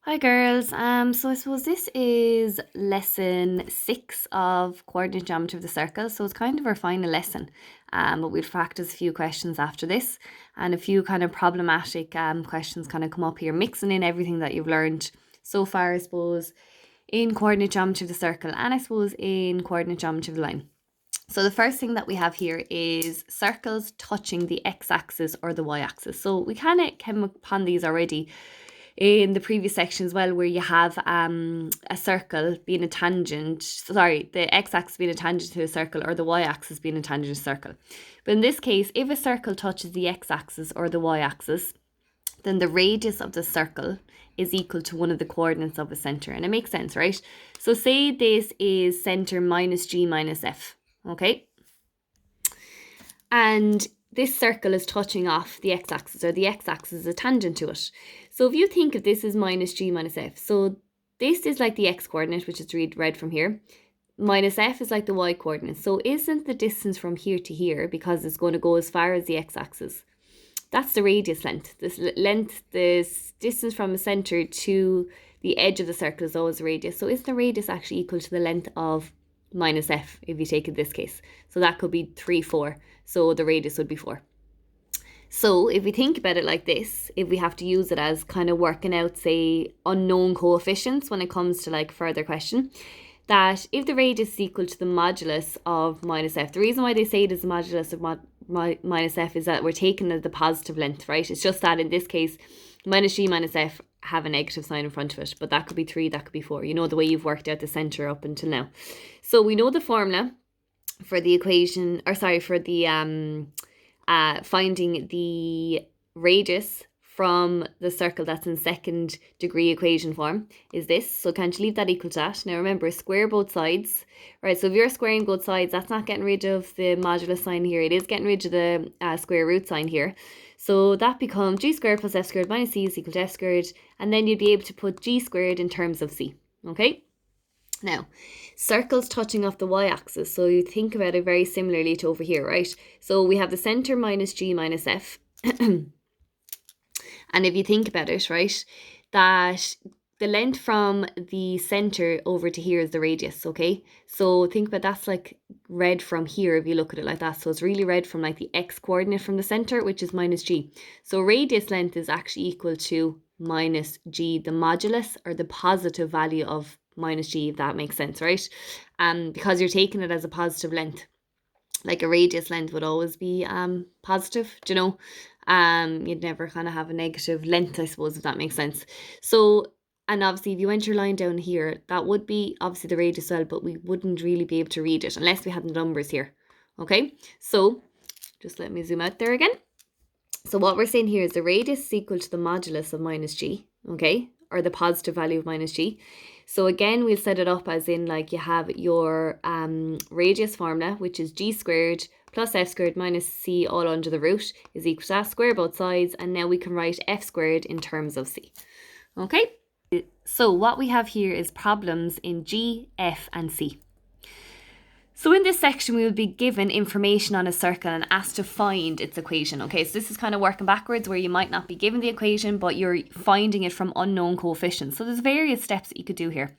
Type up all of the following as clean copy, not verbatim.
Hi girls. So I suppose this is lesson 6 of coordinate geometry of the circle. So it's kind of our final lesson. But we'll practice a few questions after this and a few kind of problematic questions kind of come up here, mixing in everything that you've learned so far, I suppose, in coordinate geometry of the circle and I suppose in coordinate geometry of the line. So the first thing that we have here is circles touching the x-axis or the y-axis. So we kind of came upon these already in the previous section as well, where you have a circle being a tangent, the x-axis being a tangent to a circle or the y-axis being a tangent to a circle. But in this case, if a circle touches the x-axis or the y-axis, then the radius of the circle is equal to one of the coordinates of a centre. And it makes sense, right? So say this is centre minus g minus f, okay? And this circle is touching off the x-axis, or the x-axis is a tangent to it. So if you think of this as minus g minus f, so this is like the x-coordinate, which is read from here, minus f is like the y-coordinate. So isn't the distance from here to here, because it's going to go as far as the x-axis, that's the radius length. This distance from the centre to the edge of the circle is always the radius. So is the radius actually equal to the length of minus f if you take it this case? So that could be 3, 4. So the radius would be 4. So if we think about it like this, if we have to use it as kind of working out, say, unknown coefficients when it comes to like further question, that if the radius is equal to the modulus of minus f, the reason why they say it is the modulus of minus f is that we're taking the positive length, right? It's just that in this case, minus g minus f have a negative sign in front of it, but that could be 3, that could be 4. You know the way you've worked out the centre up until now. So we know the formula for the equation, or sorry, for the finding the radius from the circle that's in second degree equation form is this. So can't you leave that equal to that? Now remember, square both sides, right? So if you're squaring both sides, that's not getting rid of the modulus sign here. It is getting rid of the square root sign here. So that becomes g squared plus f squared minus c is equal to f squared. And then you'd be able to put g squared in terms of c, okay? Now, circles touching off the y-axis. So you think about it very similarly to over here, right? So we have the centre minus g minus f. And if you think about it, right, that the length from the centre over to here is the radius, okay? So think about that's like red from here if you look at it like that. So it's really red from like the x coordinate from the centre, which is minus g. So radius length is actually equal to minus g, the modulus or the positive value of minus g, if that makes sense, right? Because you're taking it as a positive length. Like a radius length would always be positive, do you know? You'd never kind of have a negative length, I suppose, if that makes sense. So, and obviously if you went your line down here, that would be obviously the radius well, but we wouldn't really be able to read it unless we had the numbers here. Okay, so just let me zoom out there again. So what we're saying here is the radius is equal to the modulus of minus g, okay, or the positive value of minus g. So again, we'll set it up as in like you have your radius formula, which is g squared plus f squared minus c all under the root is equal to that, square both sides, and now we can write f squared in terms of c. Okay, so what we have here is problems in G, F and C. So in this section, we will be given information on a circle and asked to find its equation. Okay, so this is kind of working backwards where you might not be given the equation, but you're finding it from unknown coefficients. So there's various steps that you could do here.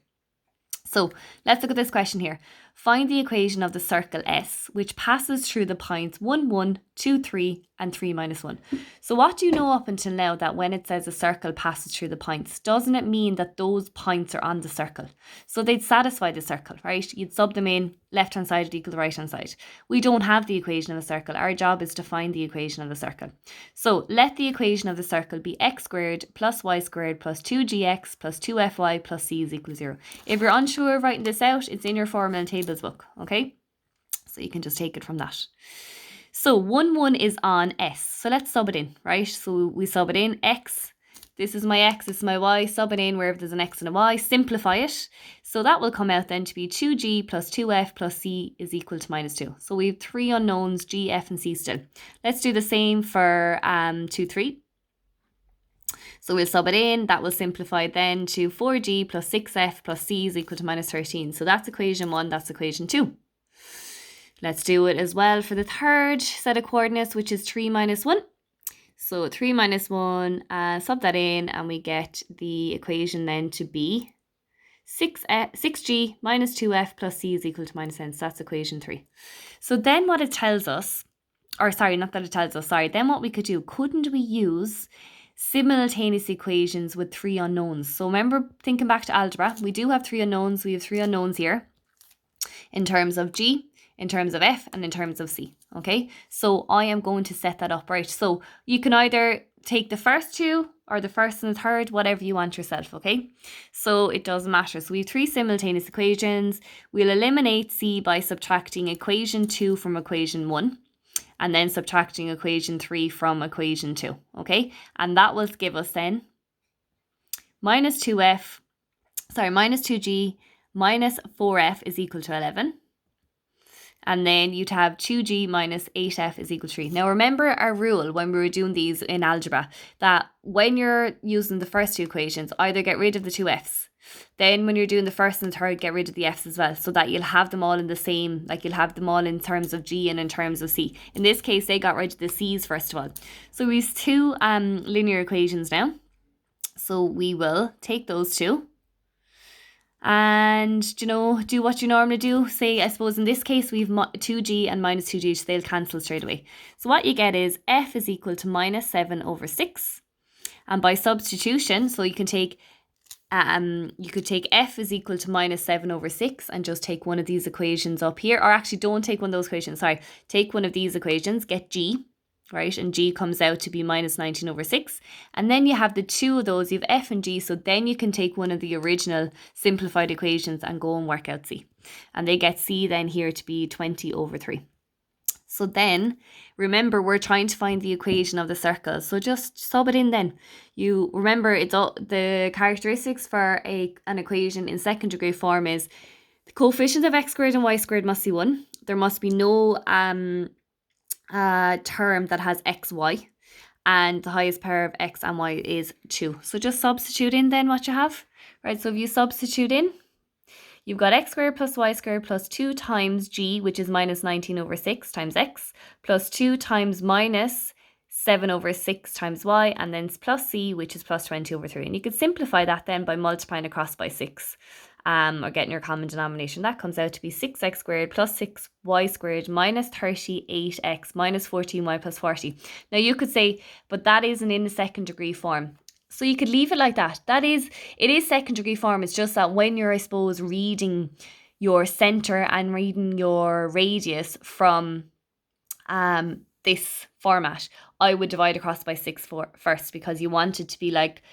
So let's look at this question here. Find the equation of the circle S, which passes through the points 1, 1, 2, 3, and 3, minus 1. So what do you know up until now that when it says a circle passes through the points, doesn't it mean that those points are on the circle? So they'd satisfy the circle, right? You'd sub them in, left-hand side would equal the right-hand side. We don't have the equation of a circle. Our job is to find the equation of the circle. So let the equation of the circle be x squared plus y squared plus 2gx plus 2fy plus c is equal to 0. If you're unsure of writing this out, it's in your formula and tables book, okay? So you can just take it from that. So 1, 1 is on S. So let's sub it in, right? So we sub it in, x, this is my x, this is my y, sub it in wherever there's an x and a y, simplify it. So that will come out then to be 2g plus 2f plus c is equal to minus 2. So we have 3 unknowns, g, f and c still. Let's do the same for 2, 3. So we'll sub it in, that will simplify then to 4g plus 6f plus c is equal to minus 13. So that's equation 1, that's equation 2. Let's do it as well for the third set of coordinates, which is 3 minus 1. So 3 minus 1, sub that in, and we get the equation then to be 6g minus 2f plus c is equal to minus n. So that's equation 3. So then what it tells us, or sorry, not that it tells us, sorry, then what we could do, couldn't we use simultaneous equations with 3 unknowns? So remember, thinking back to algebra, we do have 3 unknowns. We have 3 unknowns here in terms of g, in terms of f, and in terms of c. Okay, so I am going to set that up, right? So you can either take the first two or the first and the third, whatever you want yourself, okay? So it doesn't matter. So we have 3 simultaneous equations. We'll eliminate c by subtracting equation 2 from equation 1, and then subtracting equation 3 from equation 2, okay? And that will give us then minus 2g minus 4f is equal to 11. And then you'd have 2g minus 8f is equal to 3. Now remember our rule when we were doing these in algebra, that when you're using the first two equations, either get rid of the two f's. Then when you're doing the first and third, get rid of the f's as well, so that you'll have them all in the same, like you'll have them all in terms of g and in terms of c. In this case, they got rid of the c's first of all. So we have 2 linear equations now. So we will take those two and, do what you normally do. Say, I suppose in this case, we have 2g and minus 2g, so they'll cancel straight away. So what you get is f is equal to minus 7 over 6. And by substitution, so you can take f is equal to minus 7 over 6 and just take one of these equations up here. Or actually, don't take one of those equations, sorry. Take one of these equations, get g, right? And g comes out to be minus 19 over 6. And then you have the two of those, you have f and g, so then you can take one of the original simplified equations and go and work out c. And they get c then here to be 20 over 3. So then, remember, we're trying to find the equation of the circle. So just sub it in then. You remember, it's all the characteristics for an equation in second degree form is the coefficients of x squared and y squared must be 1. There must be no term that has xy, and the highest power of x and y is 2. So just substitute in then what you have, right? So if you substitute in, you've got x squared plus y squared plus 2 times g, which is minus 19 over 6 times x, plus 2 times minus 7 over 6 times y, and then plus c, which is plus 20 over 3. And you could simplify that then by multiplying across by 6. Or getting your common denomination. That comes out to be 6x squared plus 6y squared minus 38x minus 14y plus 40. Now you could say, but that isn't in the second degree form. So you could leave it like that. It is second degree form. It's just that when you're, I suppose, reading your centre and reading your radius from this format, I would divide across by 6 first, because you want it to be like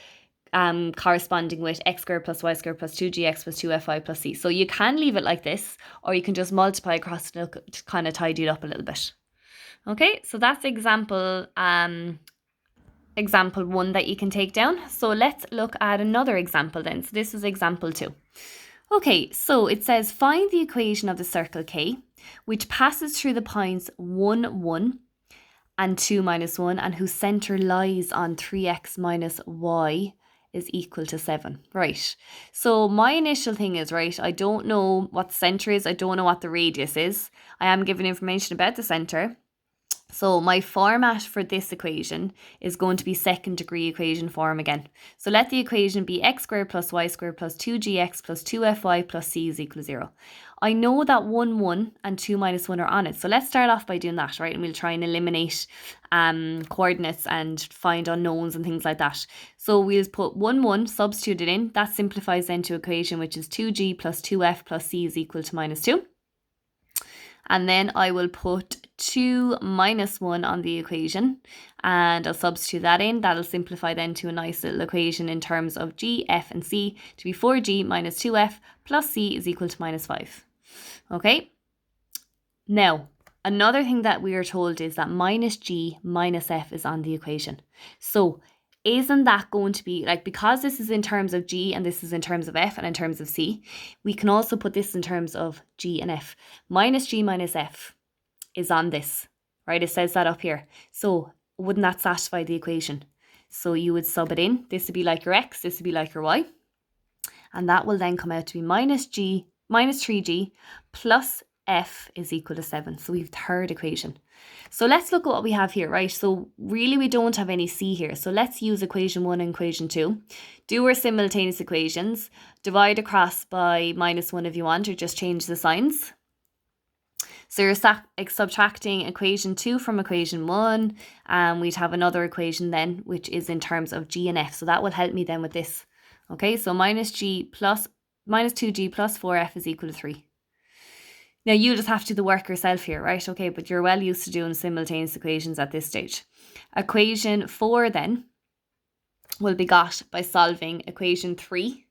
corresponding with x squared plus y squared plus 2gx plus 2fi plus c. So you can leave it like this, or you can just multiply across to kind of tidy it up a little bit. Okay, so that's example 1 that you can take down. So let's look at another example then. So this is example 2. Okay, so it says find the equation of the circle K, which passes through the points 1, 1 and 2 minus 1, and whose centre lies on 3x minus y is equal to 7. Right, so my initial thing is, right, I don't know what the centre is, I don't know what the radius is. I am given information about the centre. So my format for this equation is going to be second degree equation form again. So let the equation be x squared plus y squared plus 2gx plus 2fy plus c is equal to 0. I know that 1, 1 and 2 minus 1 are on it. So let's start off by doing that, right? And we'll try and eliminate coordinates and find unknowns and things like that. So we'll put 1, 1, substitute it in. That simplifies then to equation, which is 2g plus 2f plus c is equal to minus 2. And then I will put 2 minus 1 on the equation, and I'll substitute that in. That'll simplify then to a nice little equation in terms of g, f and c to be 4g minus 2f plus c is equal to minus 5. Okay, now another thing that we are told is that minus g minus f is on the equation. So isn't that going to be, like, because this is in terms of g and this is in terms of f and in terms of c, we can also put this in terms of g and f. Minus g minus f is on this, right? It says that up here. So wouldn't that satisfy the equation? So you would sub it in. This would be like your x, this would be like your y. And that will then come out to be minus 3g plus f is equal to 7. So we have third equation. So let's look at what we have here, right? So really we don't have any c here. So let's use equation 1 and equation 2. Do our simultaneous equations. Divide across by -1 if you want, or just change the signs. So you're subtracting equation 2 from equation 1, and we'd have another equation then, which is in terms of g and f. So that will help me then with this. Okay, so -2g plus 4f is equal to 3. Now you just have to do the work yourself here, right? Okay, but you're well used to doing simultaneous equations at this stage. Equation 4 then will be got by solving equation 3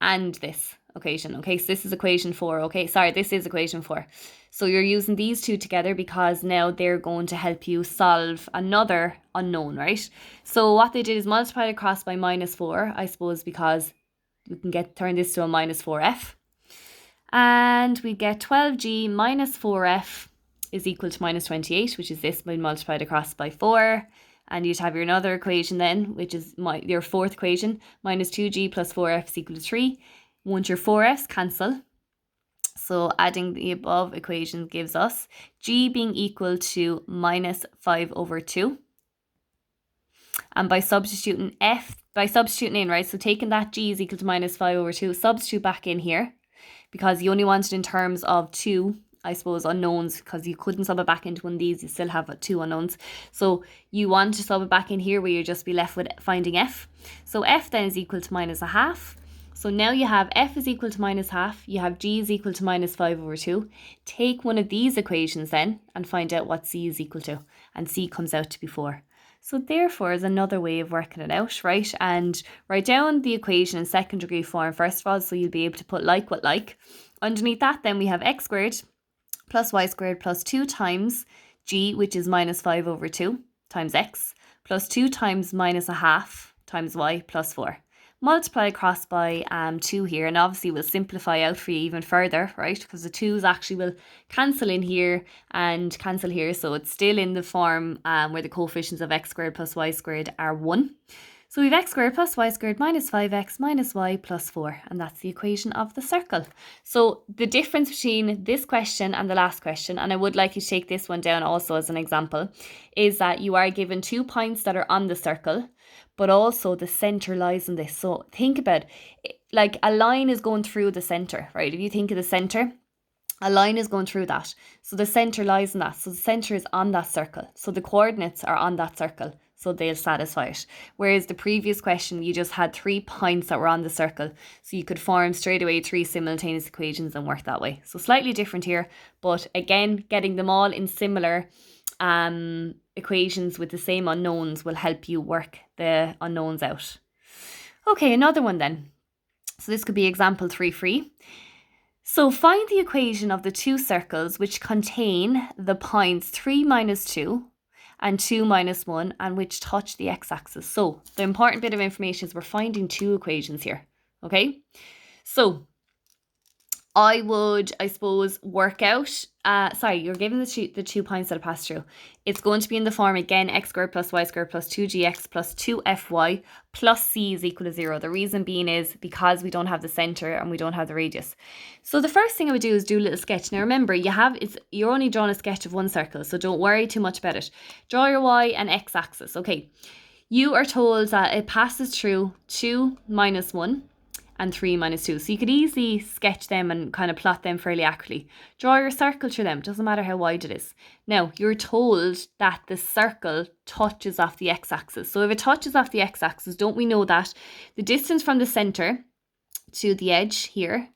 and this equation. Okay, so this is equation 4. Okay, sorry, this is equation 4. So you're using these two together because now they're going to help you solve another unknown, right? So what they did is multiply across by -4, I suppose, because we can turn this to a -4f. And we get 12g minus 4f is equal to -28, which is this when multiplied across by 4. And you'd have your another equation then, which is your fourth equation, -2g plus 4f is equal to 3. Once your 4f's cancel, so adding the above equation gives us g being equal to -5/2. And by substituting in, right, so taking that g is equal to -5/2, substitute back in here, because you only want it in terms of two, I suppose, unknowns, because you couldn't sub it back into one of these, you still have two unknowns. So you want to sub it back in here where you just be left with finding f. So f then is equal to -1/2. So now you have f is equal to -1/2, you have g is equal to -5/2. Take one of these equations then and find out what c is equal to, and c comes out to be 4. So therefore is another way of working it out, right? And write down the equation in second degree form first of all, so you'll be able to put like with like. Underneath that then we have x squared plus y squared plus 2 times g, which is -5/2 times x, plus 2 times -1/2 times y plus 4. Multiply across by 2 here, and obviously we'll simplify out for you even further, right? Because the 2's actually will cancel in here and cancel here, so it's still in the form where the coefficients of x squared plus y squared are 1. So we have x squared plus y squared minus 5x minus y plus 4, and that's the equation of the circle. So the difference between this question and the last question, and I would like you to take this one down also as an example, is that you are given 2 points that are on the circle, but also the center lies in this. So think about it, like a line is going through the center, right? If you think of the center, a line is going through that. So the center lies in that. So the center is on that circle. So the coordinates are on that circle. So they'll satisfy it. Whereas the previous question, you just had 3 points that were on the circle. So you could form straight away 3 simultaneous equations and work that way. So slightly different here, but again, getting them all in similar equations with the same unknowns will help you work the unknowns out. Okay, another one then. So this could be example 3-3. So find the equation of the 2 circles which contain the points 3 minus 2 and 2 minus 1 and which touch the x-axis. So the important bit of information is we're finding 2 equations here, okay? So I would, I suppose, work out, you're given the 2 points that I passed through. It's going to be in the form, again, x squared plus y squared plus 2gx plus 2fy plus c is equal to 0. The reason being is because we don't have the centre and we don't have the radius. So the first thing I would do is do a little sketch. Now remember, you're only drawing a sketch of one circle, so don't worry too much about it. Draw your y and x axis, okay. You are told that it passes through 2 minus 1. And 3 minus 2. So you could easily sketch them and kind of plot them fairly accurately. Draw your circle through them, doesn't matter how wide it is. Now, you're told that the circle touches off the x-axis. So if it touches off the x-axis, don't we know that the distance from the centre to the edge here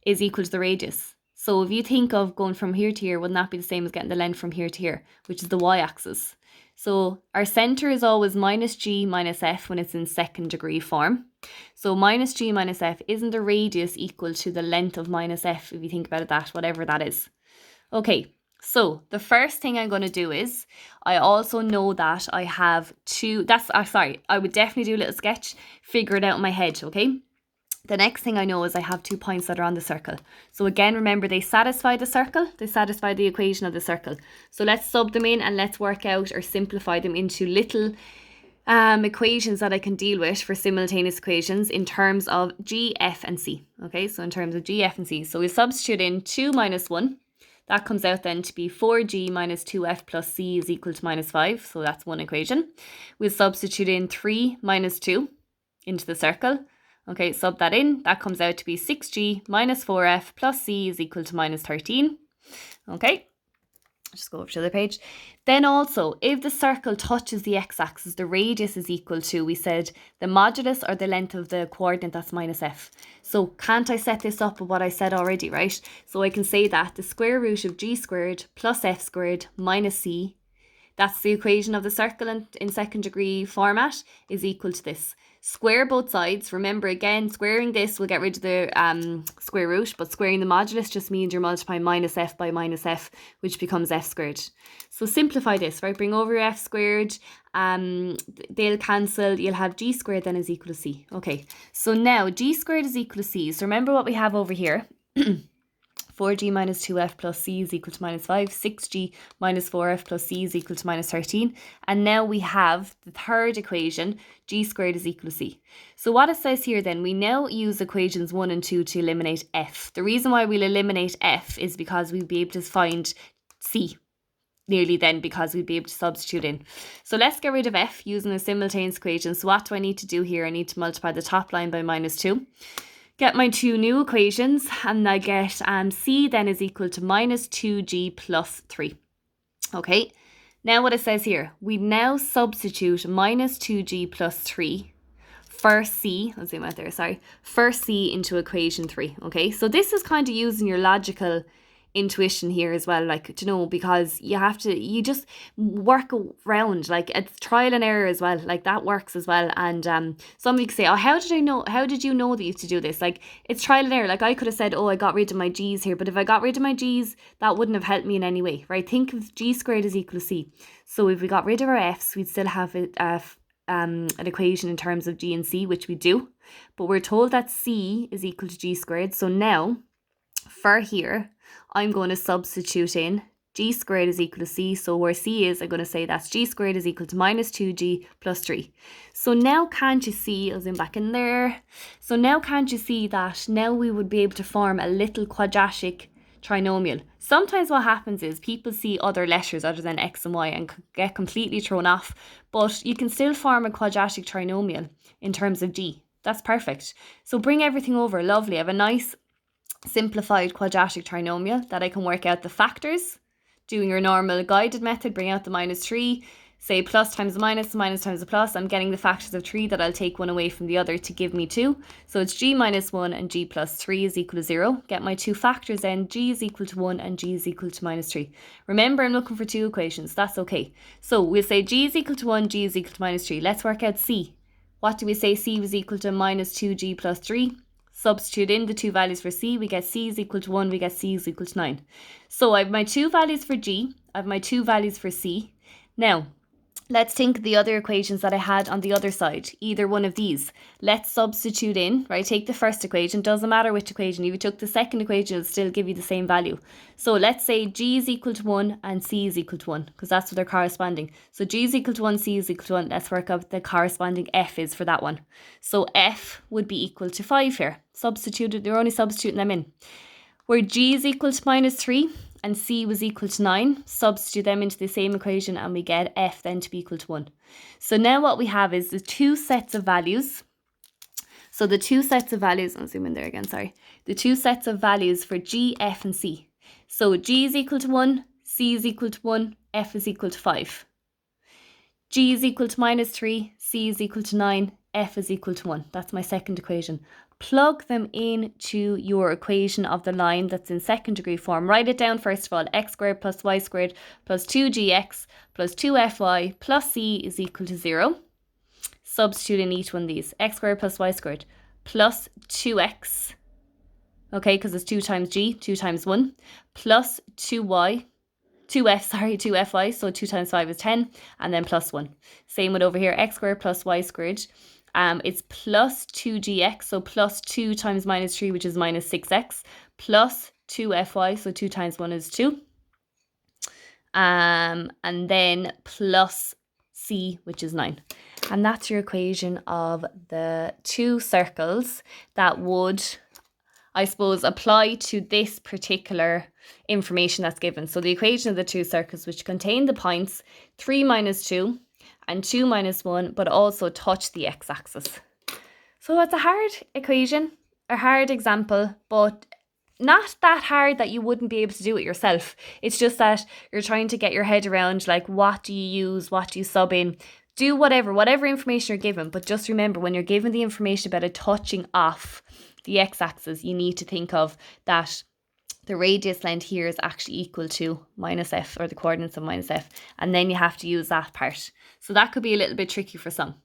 is equal to the radius? So if you think of going from here to here, wouldn't that be the same as getting the length from here to here, which is the y-axis? So our centre is always minus g minus f when it's in second degree form. So minus g minus f, isn't the radius equal to the length of minus f, if you think about it, that, whatever that is? Okay, so the first thing I'm going to do is, I also know that I have 2, I would definitely do a little sketch, figure it out in my head, okay? The next thing I know is I have 2 points that are on the circle. So again, remember, they satisfy the circle. They satisfy the equation of the circle. So let's sub them in and let's work out or simplify them into little equations that I can deal with for simultaneous equations in terms of G, F and C. Okay, so in terms of G, F and C. So we substitute in 2 minus 1. That comes out then to be 4G minus 2F plus C is equal to minus 5. So that's one equation. We'll substitute in 3 minus 2 into the circle. Okay, sub that in. That comes out to be 6G minus 4F plus C is equal to minus 13. Okay. Just go over to the other page. Then also, if the circle touches the x-axis, the radius is equal to, we said, the modulus or the length of the coordinate, that's minus f. So can't I set this up with what I said already, right? So I can say that the square root of g squared plus f squared minus c, that's the equation of the circle in second degree format, is equal to this. Square both sides. Remember, again, squaring this will get rid of the square root, but squaring the modulus just means you're multiplying minus f by minus f, which becomes f squared. So simplify this, right? Bring over your f squared. They'll cancel. You'll have g squared then is equal to c. Okay, so now g squared is equal to c. So remember what we have over here. 4g minus 2f plus c is equal to minus 5, 6g minus 4f plus c is equal to minus 13. And now we have the third equation, g squared is equal to c. So what it says here then, we now use equations 1 and 2 to eliminate f. The reason why we'll eliminate f is because we'll be able to find c nearly then, because we'll be able to substitute in. So let's get rid of f using a simultaneous equation. So what do I need to do here? I need to multiply the top line by minus 2. Get my two new equations, and I get c then is equal to minus 2g plus 3. Okay, now what it says here, we now substitute minus 2g plus 3 for c, I'll zoom out there, sorry, for c into equation 3. Okay, so this is kind of using your logical intuition here as well, like, you know, because you just work around, like it's trial and error as well, like that works as well. And somebody could say, oh, how did you know that you have to do this? Like, it's trial and error. Like, I could have said, oh, I got rid of my g's here, but if I got rid of my g's, that wouldn't have helped me in any way, right? Think of g squared is equal to c. So if we got rid of our f's, we'd still have an equation in terms of g and c, which we do, but we're told that c is equal to g squared. So now for here, I'm going to substitute in g squared is equal to c. So where c is, I'm going to say that's g squared is equal to minus 2g plus 3. So now can't you see, I'll zoom back in there. So now can't you see that now we would be able to form a little quadratic trinomial? Sometimes what happens is people see other letters other than x and y and get completely thrown off, but you can still form a quadratic trinomial in terms of g. That's perfect. So bring everything over. Lovely. I have a nice simplified quadratic trinomial that I can work out the factors, doing your normal guided method, bring out the minus 3, say plus times the minus times the plus. I'm getting the factors of 3 that I'll take one away from the other to give me 2. So it's g minus 1 and g plus 3 is equal to 0. Get my two factors then, g is equal to 1 and g is equal to minus 3. Remember, I'm looking for two equations. That's okay. So we'll say g is equal to 1, g is equal to minus 3. Let's work out c. What do we say c was equal to? Minus 2g plus 3. Substitute in the two values for c, we get c is equal to 1, we get c is equal to 9. So I have my two values for g, I have my two values for c. Now, let's think of the other equations that I had on the other side, either one of these. Let's substitute in, right? Take the first equation, doesn't matter which equation. If you took the second equation, it'll still give you the same value. So let's say g is equal to 1 and c is equal to 1, because that's what they're corresponding. So g is equal to 1, c is equal to 1. Let's work out the corresponding f is for that one. So f would be equal to 5 here. Substituted, they're only substituting them in. Where g is equal to minus 3 and c was equal to 9, substitute them into the same equation and we get f then to be equal to 1. So now what we have is the two sets of values. So the two sets of values, I'll zoom in there again, sorry. The two sets of values for g, f and c. So g is equal to 1, c is equal to 1, f is equal to 5. G is equal to minus 3, c is equal to 9, f is equal to 1. That's my second equation. Plug them into your equation of the line that's in second degree form. Write it down first of all. X squared plus y squared plus 2gx plus 2fy plus c is equal to 0. Substitute in each one of these. X squared plus y squared plus 2x. Okay, because it's 2 times g, 2 times 1. Plus 2fy, so 2 times 5 is 10, and then plus 1. Same with over here, x squared plus y squared. It's plus 2gx, so plus 2 times minus 3, which is minus 6x, plus 2fy, so 2 times 1 is 2. And then plus c, which is 9. And that's your equation of the two circles that would, I suppose, apply to this particular information that's given. So the equation of the two circles which contain the points 3 minus 2 and 2 minus 1, but also touch the x-axis. So it's a hard equation, a hard example, but not that hard that you wouldn't be able to do it yourself. It's just that you're trying to get your head around, like, what do you use, what do you sub in, do whatever information you're given. But just remember, when you're given the information about it touching off the x-axis, you need to think of that the radius length here is actually equal to minus f, or the coordinates of minus f, and then you have to use that part. So that could be a little bit tricky for some.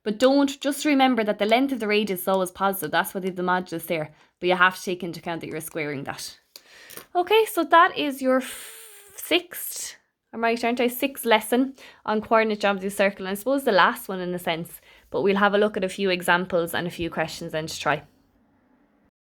But just remember that the length of the radius is always positive. That's why they have the modulus there. But you have to take into account that you're squaring that. Okay, so that is your sixth lesson on coordinate geometry of the circle. And I suppose the last one in a sense. But we'll have a look at a few examples and a few questions then to try.